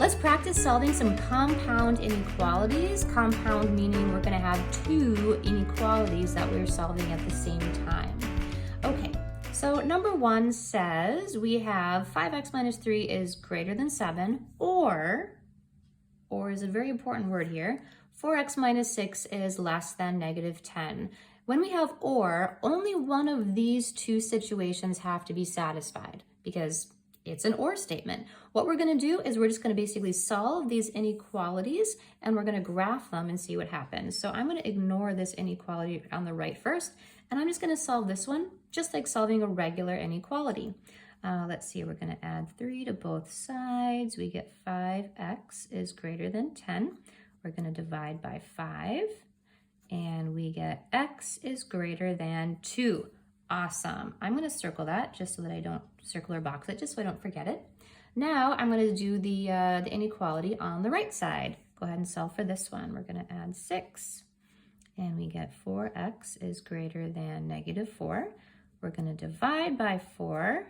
Let's practice solving some compound inequalities. Compound meaning we're going to have two inequalities that we're solving at the same time. Okay, so number one says we have 5x minus 3 is greater than 7, or is a very important word here, 4x minus 6 is less than negative 10. When we have or, only one of these two situations have to be satisfied because it's an or statement. What we're going to do is we're just going to basically solve these inequalities and we're going to graph them and see what happens. So I'm going to ignore this inequality on the right first, and I'm just going to solve this one just like solving a regular inequality. Let's see, we're going to add 3 to both sides. We get 5x is greater than 10. We're going to divide by 5, and we get x is greater than 2. Awesome. I'm going to circle that just so that I don't circle or box it, just so I don't forget it. Now I'm going to do the inequality on the right side. Go ahead and solve for this one. We're going to add 6, and we get 4x is greater than negative 4. We're going to divide by 4,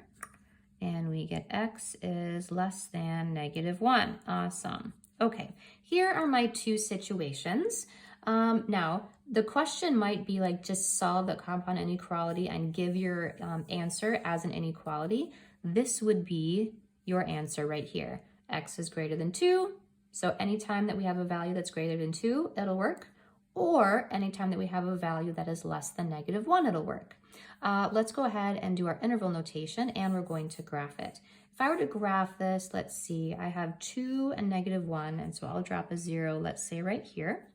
and we get x is less than negative 1. Awesome. Okay, here are my two situations. Now, the question might be like, just solve the compound inequality and give your answer as an inequality. This would be your answer right here. X is greater than 2. So anytime that we have a value that's greater than 2, it'll work. Or anytime that we have a value that is less than negative 1, it'll work. Let's go ahead and do our interval notation, and we're going to graph it. If I were to graph this, let's see, I have 2 and negative 1, and so I'll drop a 0, let's say right here.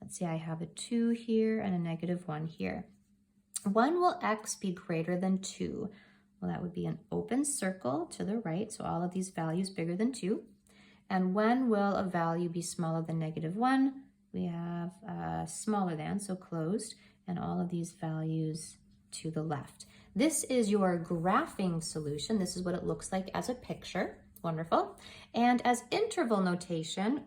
Let's see, I have a 2 here and a negative 1 here. When will x be greater than 2? Well, that would be an open circle to the right, so all of these values bigger than 2. And when will a value be smaller than negative 1? We have smaller than, so closed, and all of these values to the left. This is your graphing solution. This is what it looks like as a picture. Wonderful. And as interval notation,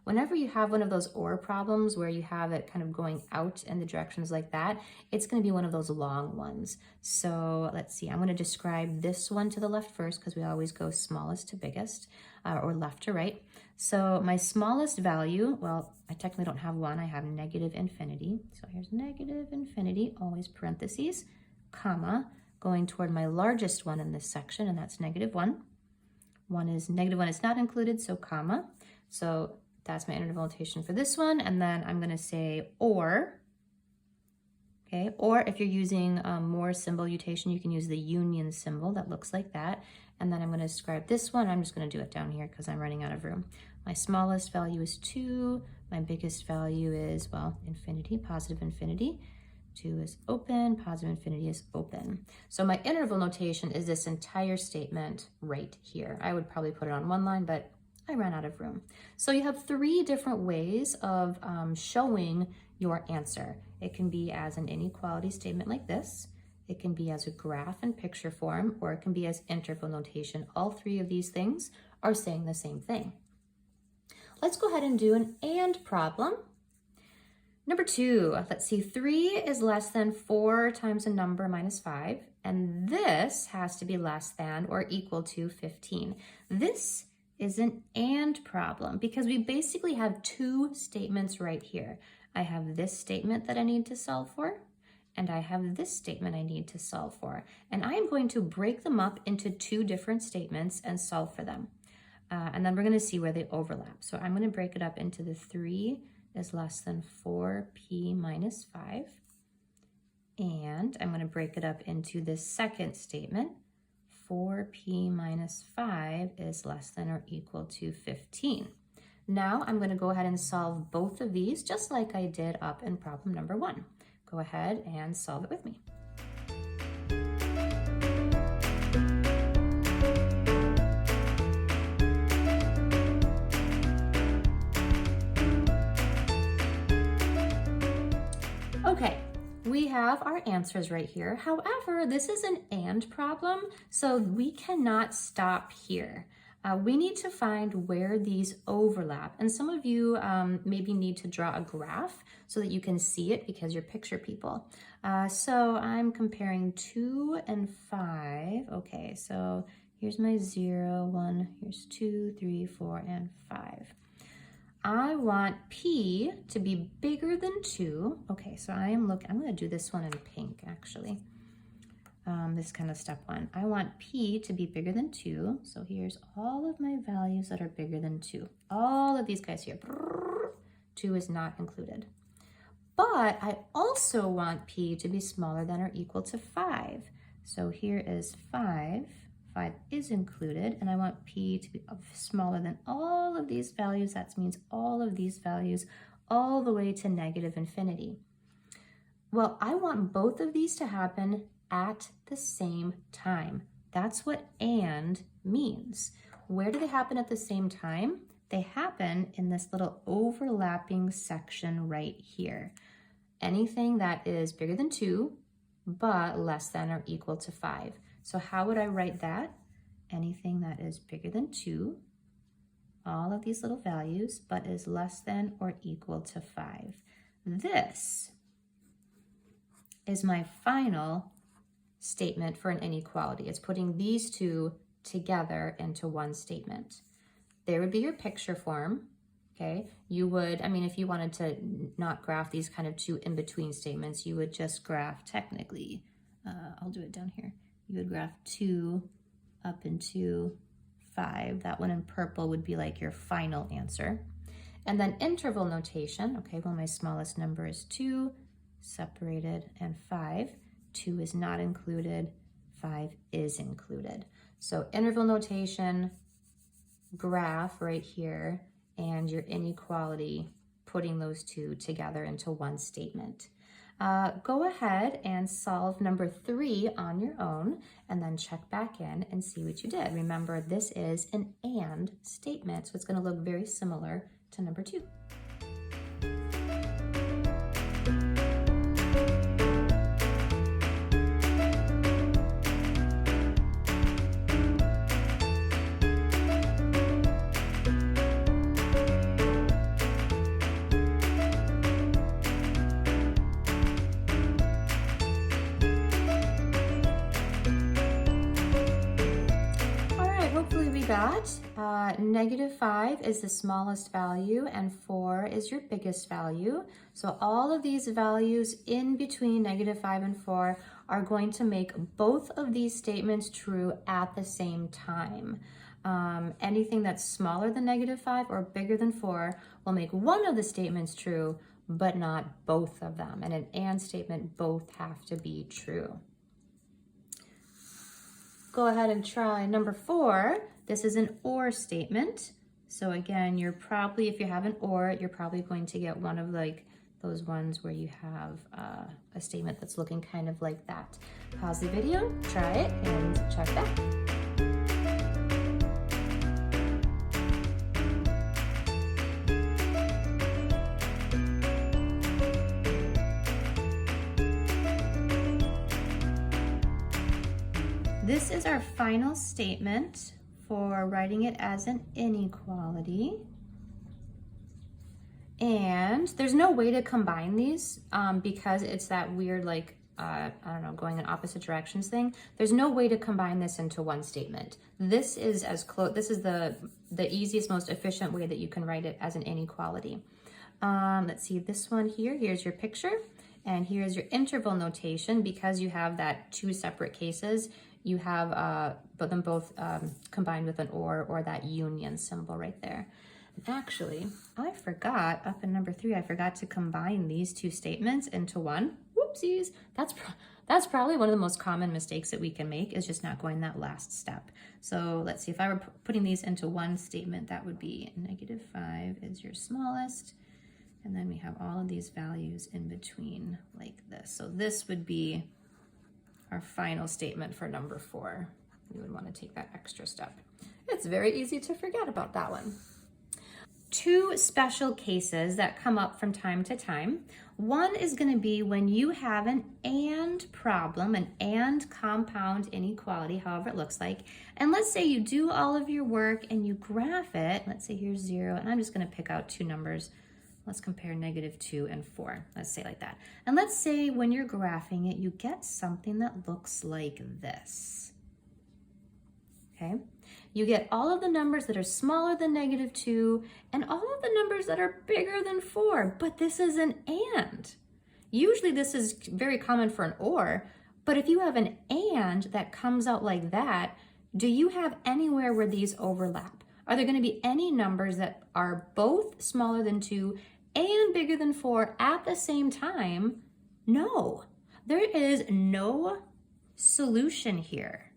whenever you have one of those OR problems where you have it kind of going out in the directions like that, it's going to be one of those long ones. So let's see, I'm going to describe this one to the left first because we always go smallest to biggest, or left to right. So my smallest value, well, I technically don't have one, I have negative infinity. So here's negative infinity, always parentheses, comma, going toward my largest one in this section, and that's negative 1. Negative 1 is not included, so comma. So that's my interval notation for this one. And then I'm going to say or. Okay, or if you're using more symbol notation, you can use the union symbol that looks like that. And then I'm going to describe this one. I'm just going to do it down here because I'm running out of room. My smallest value is 2. My biggest value is, well, infinity, positive infinity. 2 is open, positive infinity is open. So my interval notation is this entire statement right here. I would probably put it on one line, but I ran out of room. So you have 3 different ways of showing your answer. It can be as an inequality statement like this. It can be as a graph and picture form, or it can be as interval notation. All 3 of these things are saying the same thing. Let's go ahead and do an AND problem. Number 2, let's see, 3 is less than 4 times a number minus 5, and this has to be less than or equal to 15. This is an AND problem because we basically have 2 statements right here. I have this statement that I need to solve for, and I have this statement I need to solve for. And I am going to break them up into 2 different statements and solve for them. And then we're going to see where they overlap. So I'm going to break it up into the 3 is less than 4p minus 5. And I'm going to break it up into this second statement. 4p minus 5 is less than or equal to 15. Now I'm going to go ahead and solve both of these just like I did up in problem number 1. Go ahead and solve it with me. Okay, we have our answers right here. However, this is an AND problem, so we cannot stop here. We need to find where these overlap. And some of you maybe need to draw a graph so that you can see it because you're picture people. So I'm comparing 2 and 5. Okay, so Here's my 0, 1, here's 2, 3, 4, and 5. I want P to be bigger than 2. Okay, so I'm going to do this one in pink, actually. This kind of step 1. I want P to be bigger than 2. So here's all of my values that are bigger than 2. All of these guys here. 2 is not included. But I also want P to be smaller than or equal to 5. So here is 5. 5 is included, and I want P to be smaller than all of these values. That means all of these values all the way to negative infinity. Well, I want both of these to happen at the same time. That's what and means. Where do they happen at the same time? They happen in this little overlapping section right here. Anything that is bigger than 2, but less than or equal to 5. So how would I write that? Anything that is bigger than 2, all of these little values, but is less than or equal to 5. This is my final statement for an inequality. It's putting these two together into one statement. There would be your picture form, okay? You would, I mean, if you wanted to not graph these kind of two in-between statements, you would just graph technically, I'll do it down here. You would graph 2 up into 5. That one in purple would be like your final answer. And then interval notation, okay, well, my smallest number is 2, separated, and 5. 2 is not included, 5 is included. So interval notation, graph right here, and your inequality, putting those two together into one statement. Go ahead and solve number 3 on your own, and then check back in and see what you did. Remember, this is an and statement, so it's going to look very similar to number 2. -5 is the smallest value and 4 is your biggest value. So all of these values in between -5 and 4 are going to make both of these statements true at the same time. Anything that's smaller than -5 or bigger than 4 will make one of the statements true, but not both of them. And an and statement, both have to be true. Go ahead and try number 4. This is an or statement. So again, you're probably, if you have an or, you're probably going to get one of like those ones where you have a statement that's looking kind of like that. Pause the video, try it, and check back. This is our final statement for writing it as an inequality. And there's no way to combine these because it's that weird, like, I don't know, going in opposite directions thing. There's no way to combine this into one statement. This is as close, this is the easiest, most efficient way that you can write it as an inequality. Let's see, this one here, here's your picture, and here's your interval notation. Because you have that two separate cases, you have them both combined with an or that union symbol right there. Actually, I forgot, up in number 3, I forgot to combine these two statements into one. Whoopsies. That's probably one of the most common mistakes that we can make, is just not going that last step. So let's see, if I were putting these into one statement, that would be -5 is your smallest. And then we have all of these values in between like this. So this would be our final statement for number 4. You would want to take that extra step. It's very easy to forget about that one. 2 special cases that come up from time to time. One is going to be when you have an and problem, an and compound inequality, however it looks like. And let's say you do all of your work and you graph it. Let's say here's 0, and I'm just going to pick out 2 numbers. Let's compare -2 and 4. Let's say like that. And let's say when you're graphing it, you get something that looks like this. okay? You get all of the numbers that are smaller than -2 and all of the numbers that are bigger than 4, but this is an and. Usually this is very common for an or, but if you have an and that comes out like that, do you have anywhere where these overlap? Are there going to be any numbers that are both smaller than 2 and bigger than 4 at the same time? No, there is no solution here.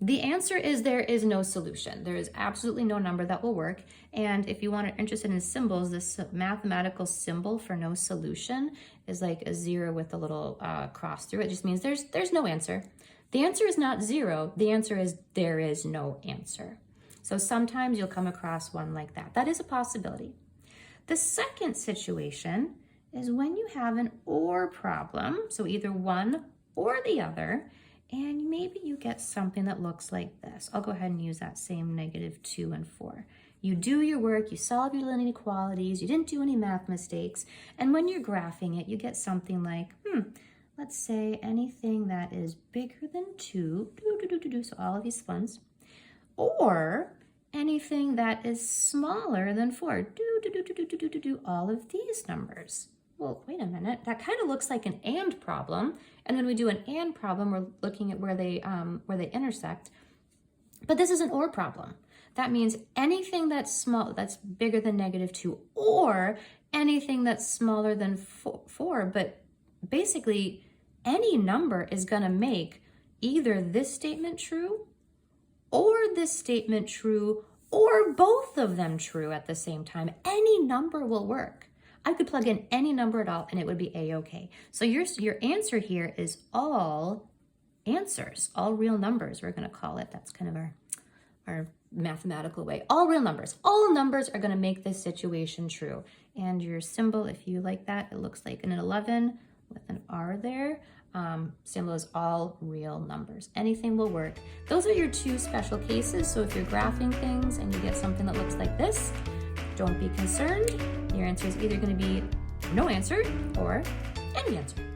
The answer is there is no solution. There is absolutely no number that will work. And if you are interested in symbols, this mathematical symbol for no solution is like a 0 with a little cross through it. It just means there's no answer. The answer is not 0. The answer is there is no answer. So sometimes you'll come across one like that. That is a possibility. The second situation is when you have an or problem, so either one or the other, and maybe you get something that looks like this. I'll go ahead and use that same -2 and 4. You do your work, you solve your inequalities, you didn't do any math mistakes, and when you're graphing it, you get something like, let's say anything that is bigger than 2, so all of these ones, or anything that is smaller than 4, all of these numbers. Well, wait a minute, that kind of looks like an and problem. And when we do an and problem, we're looking at where they intersect. But this is an or problem. That means anything that's small, that's bigger than -2, or anything that's smaller than 4. But basically, any number is going to make either this statement true, or this statement true, or both of them true at the same time. Any number will work. I could plug in any number at all and it would be a-okay. So your answer here is all answers, all real numbers, we're going to call it. That's kind of our mathematical way. All real numbers. All numbers are going to make this situation true. And your symbol, if you like that, it looks like an 11 with an R there. Symbol is all real numbers. Anything will work. Those are your two special cases. So if you're graphing things and you get something that looks like this, don't be concerned. Your answer is either going to be no answer or any answer.